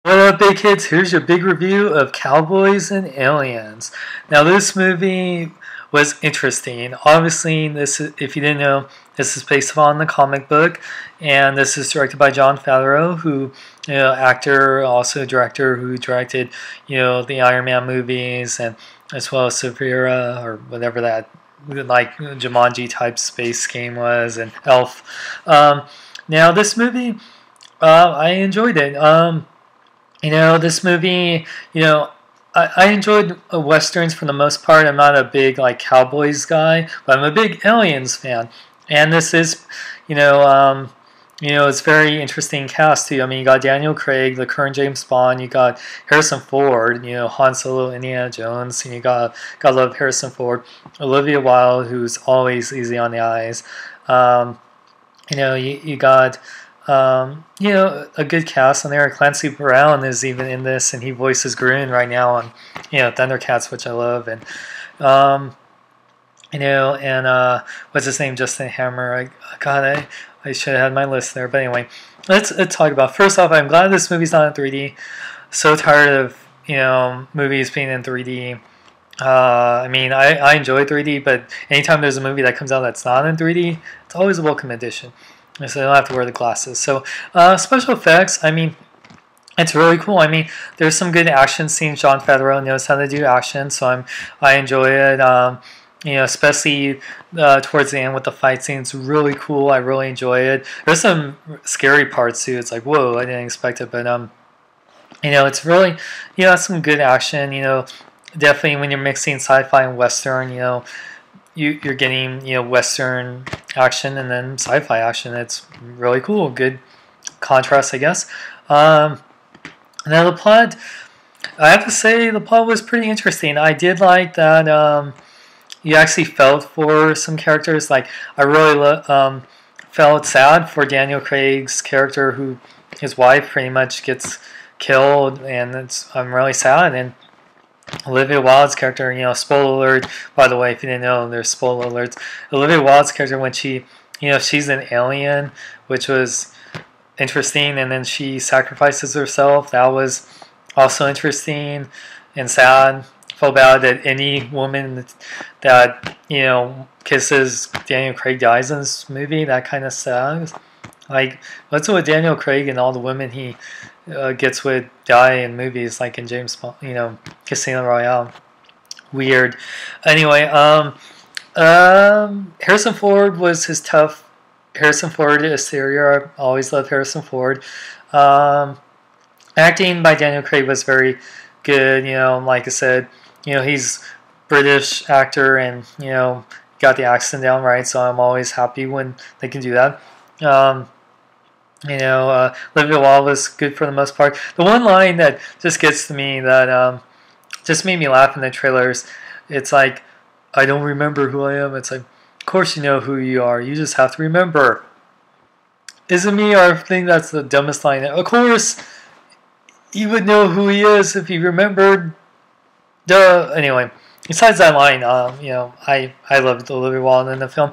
What up, big kids? Here's your big review of Cowboys and Aliens. Now, this movie was interesting. Obviously, if you didn't know, this is based on the comic book, and this is directed by Jon Favreau, who, actor, also director, who directed, the Iron Man movies, and as well as Superhero or whatever that, like Jumanji type space game was, and Elf. Now, this movie, I enjoyed it. This movie, I enjoyed westerns for the most part. I'm not a big Cowboys guy, but I'm a big Aliens fan, and this is, it's very interesting cast too. I mean, you got Daniel Craig, the current James Bond. You got Harrison Ford, Han Solo, Indiana Jones, and you gotta love Harrison Ford. Olivia Wilde, who's always easy on the eyes. You got. A good cast on there. Clancy Brown is even in this, and he voices Groon right now on, Thundercats, which I love, and what's his name, Justin Hammer. I should have had my list there, but anyway, let's talk about. First off, I'm glad this movie's not in 3D. So tired of movies being in 3D. I enjoy 3D, but anytime there's a movie that comes out that's not in 3D, it's always a welcome addition. So I don't have to wear the glasses. So special effects, it's really cool. There's some good action scenes. Jon Favreau knows how to do action, so I enjoy it. Especially towards the end with the fight scenes, really cool. I really enjoy it. There's some scary parts too. It's like, whoa, I didn't expect it, but it's really some good action. Definitely when you're mixing sci-fi and western, you're getting Western action and then sci-fi action. It's really cool. Good contrast, I guess. Now the plot, I have to say the plot was pretty interesting. I did like that you actually felt for some characters. Like I really felt sad for Daniel Craig's character, who his wife pretty much gets killed, and I'm really sad. And Olivia Wilde's character, spoiler alert, by the way, if you didn't know, there's spoiler alerts. Olivia Wilde's character, when she, she's an alien, which was interesting, and then she sacrifices herself. That was also interesting and sad. Felt bad that any woman that, kisses Daniel Craig dies in this movie. That kind of sad. Like, what's with Daniel Craig and all the women he gets with die in movies like in James Bond, Casino Royale. Weird. Anyway, Harrison Ford was his tough. Harrison Ford exterior. I always loved Harrison Ford. Acting by Daniel Craig was very good. Like I said, he's British actor, and got the accent down right. So I'm always happy when they can do that. Olivia Wilde was good for the most part. The one line that just gets to me, that just made me laugh in the trailers, it's like, I don't remember who I am. It's like, of course you know who you are. You just have to remember. Isn't me? Or I think that's the dumbest line. Of course, you would know who he is if he remembered. Duh. Anyway, besides that line, I loved Olivia Wilde in the film.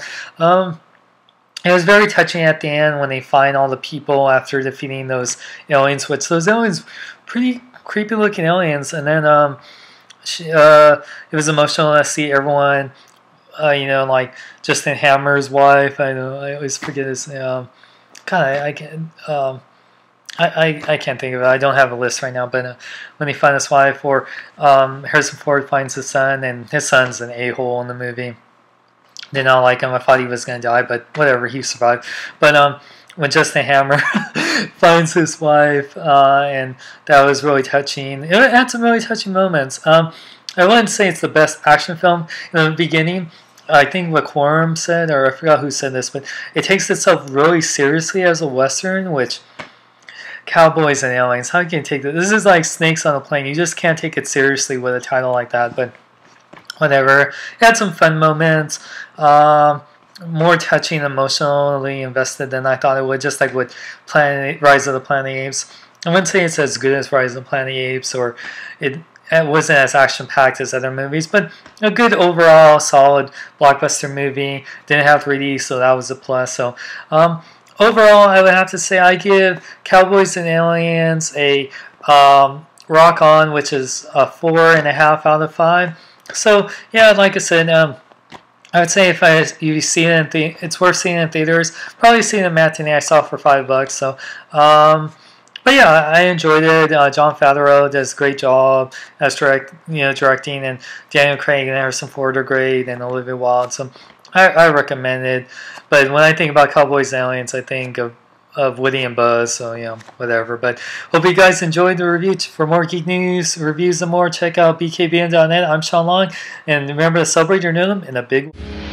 It was very touching at the end when they find all the people after defeating those aliens, which those aliens, pretty creepy looking aliens. And then it was emotional to see everyone, like Justin Hammer's wife. I always forget his name. I can't think of it. I don't have a list right now. But when they find his wife, or Harrison Ford finds his son, and his son's an a-hole in the movie. Did not like him. I thought he was going to die, but whatever, he survived. But when Justin Hammer finds his wife, and that was really touching. It had some really touching moments. I wouldn't say it's the best action film. In the beginning, I think what Quorum said, or I forgot who said this, but it takes itself really seriously as a Western, which, Cowboys and Aliens, how can you take this? This is like Snakes on a Plane. You just can't take it seriously with a title like that, but whatever. It had some fun moments, more touching, emotionally invested than I thought it would, just like with Rise of the Planet of the Apes. I wouldn't say it's as good as Rise of the Planet of the Apes, or it wasn't as action-packed as other movies, but a good overall, solid blockbuster movie. Didn't have 3D, so that was a plus. So overall, I would have to say I give Cowboys and Aliens a Rock On, which is a 4.5 out of 5. So yeah, like I said, I would say if you see it it's worth seeing in theaters. Probably seeing a matinee I saw for $5. So, but yeah, I enjoyed it. Jon Favreau does a great job as directing, and Daniel Craig and Harrison Ford are great, and Olivia Wilde. So I recommend it. But when I think about Cowboys and Aliens, I think of Woody and Buzz. So whatever. But hope you guys enjoyed the review. For more geek news, reviews, and more, check out bkbn.net. I'm Sean Long, and remember to celebrate your noodle in a big way.